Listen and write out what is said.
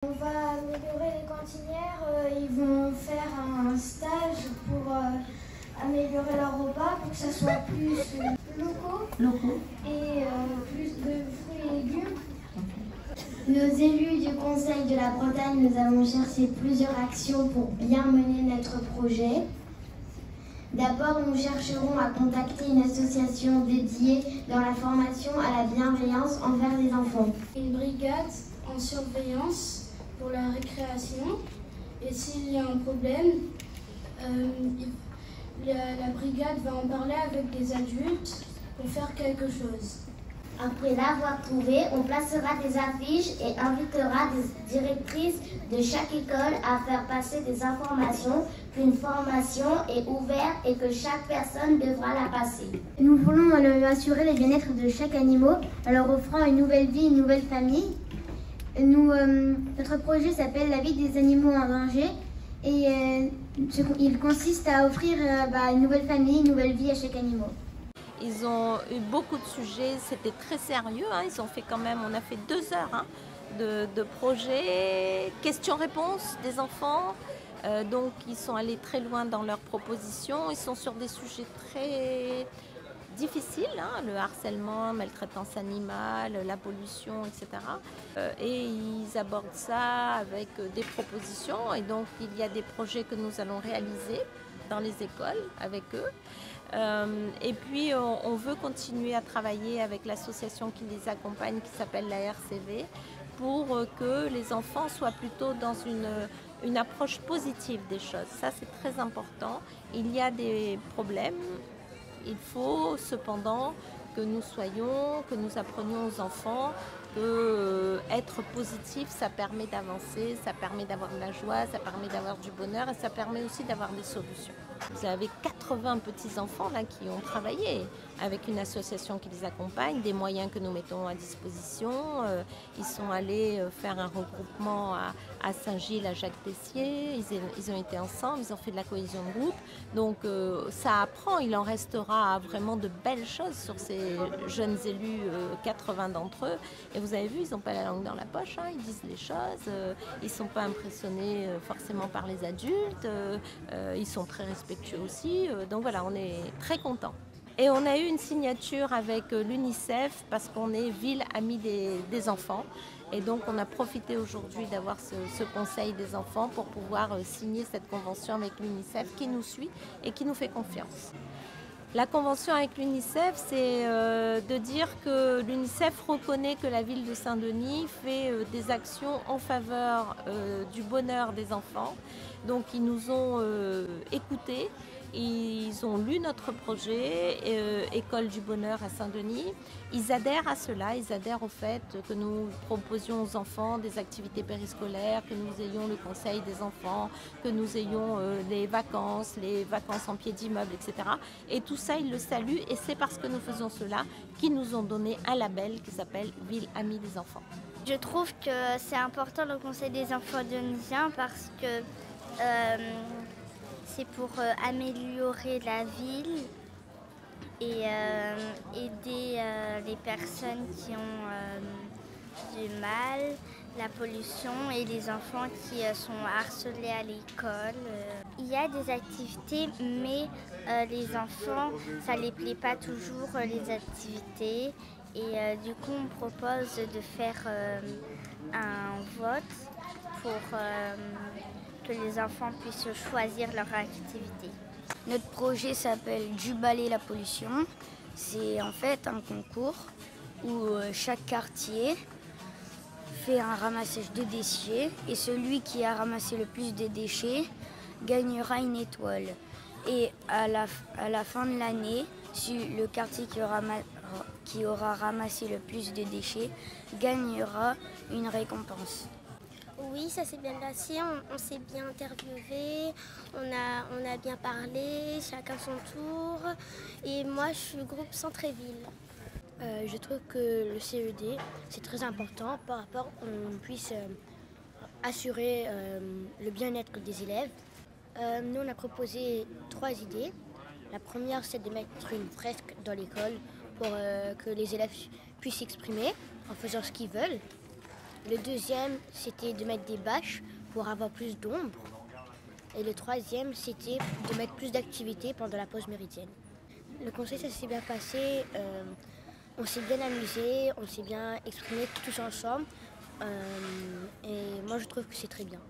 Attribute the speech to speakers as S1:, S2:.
S1: On va améliorer les cantinières, ils vont faire un stage pour améliorer leur repas pour que ça soit plus locaux et plus de fruits et légumes. Nos élus du Conseil de la Bretagne, nous avons cherché plusieurs actions pour bien mener notre projet. D'abord, nous chercherons à contacter une association dédiée dans la formation à la bienveillance envers les enfants.
S2: Une brigade en surveillance pour la récréation. Et s'il y a un problème, la brigade va en parler avec des adultes pour faire quelque chose.
S1: Après l'avoir trouvé, on placera des affiches et invitera des directrices de chaque école à faire passer des informations qu'une formation est ouverte et que chaque personne devra la passer. Nous voulons assurer le bien-être de chaque animal en leur offrant une nouvelle vie, une nouvelle famille. Notre projet s'appelle La vie des animaux en danger et il consiste à offrir une nouvelle famille, une nouvelle vie à chaque animal.
S3: Ils ont eu beaucoup de sujets, c'était très sérieux, hein. Ils ont fait quand même, on a fait 2 heures de projet, questions-réponses des enfants. Donc ils sont allés très loin dans leurs propositions, ils sont sur des sujets très difficiles, hein, le harcèlement, maltraitance animale, la pollution, etc. Et ils abordent ça avec des propositions et donc il y a des projets que nous allons réaliser dans les écoles avec eux. Et puis on veut continuer à travailler avec l'association qui les accompagne qui s'appelle la RCV pour que les enfants soient plutôt dans une approche positive des choses. Ça c'est très important. Il y a des problèmes, il faut cependant que nous apprenions aux enfants que être positif, ça permet d'avancer, ça permet d'avoir de la joie, ça permet d'avoir du bonheur et ça permet aussi d'avoir des solutions. Vous avez 80 petits-enfants là qui ont travaillé avec une association qui les accompagne, des moyens que nous mettons à disposition. Ils sont allés faire un regroupement à Saint-Gilles, à Jacques-Tessier. Ils ont été ensemble, ils ont fait de la cohésion de groupe. Donc ça apprend, il en restera vraiment de belles choses sur ces jeunes élus, 80 d'entre eux. Et vous avez vu, ils n'ont pas la langue dans la poche, hein, ils disent les choses, ils ne sont pas impressionnés forcément par les adultes, ils sont très respectueux aussi. Donc voilà, on est très contents. Et on a eu une signature avec l'UNICEF parce qu'on est ville amie des enfants. Et donc on a profité aujourd'hui d'avoir ce conseil des enfants pour pouvoir signer cette convention avec l'UNICEF qui nous suit et qui nous fait confiance. La convention avec l'UNICEF, c'est de dire que l'UNICEF reconnaît que la ville de Saint-Denis fait des actions en faveur du bonheur des enfants. Donc ils nous ont écoutés, ils ont lu notre projet École du bonheur à Saint-Denis. Ils adhèrent à cela, ils adhèrent au fait que nous proposions aux enfants des activités périscolaires, que nous ayons le conseil des enfants, que nous ayons les vacances en pied d'immeuble, etc. Et tout ça, ils le saluent et c'est parce que nous faisons cela qu'ils nous ont donné un label qui s'appelle Ville Amie des enfants.
S4: Je trouve que c'est important le conseil des enfants dionysiens parce que c'est pour améliorer la ville et aider les personnes qui ont du mal, la pollution et les enfants qui sont harcelés à l'école. Il y a des activités, mais les enfants, ça ne les plaît pas toujours les activités. Et du coup, on propose de faire un vote pour que les enfants puissent choisir leur activité.
S5: Notre projet s'appelle Du balai la pollution. C'est en fait un concours où chaque quartier fait un ramassage de déchets et celui qui a ramassé le plus de déchets gagnera une étoile. Et à la fin de l'année, le quartier qui aura ramassé le plus de déchets gagnera une récompense.
S6: Oui, ça s'est bien passé, on s'est bien interviewé, on a bien parlé, chacun son tour. Et moi, je suis groupe Centre-Ville.
S7: Je trouve que le CED, c'est très important par rapport à qu'on puisse assurer le bien-être des élèves. Nous, on a proposé 3 idées. La première, c'est de mettre une fresque dans l'école pour que les élèves puissent s'exprimer en faisant ce qu'ils veulent. Le deuxième, c'était de mettre des bâches pour avoir plus d'ombre. Et le troisième, c'était de mettre plus d'activité pendant la pause méridienne. Le conseil, ça s'est bien passé. On s'est bien amusé, on s'est bien exprimé tous ensemble. Et moi, je trouve que c'est très bien.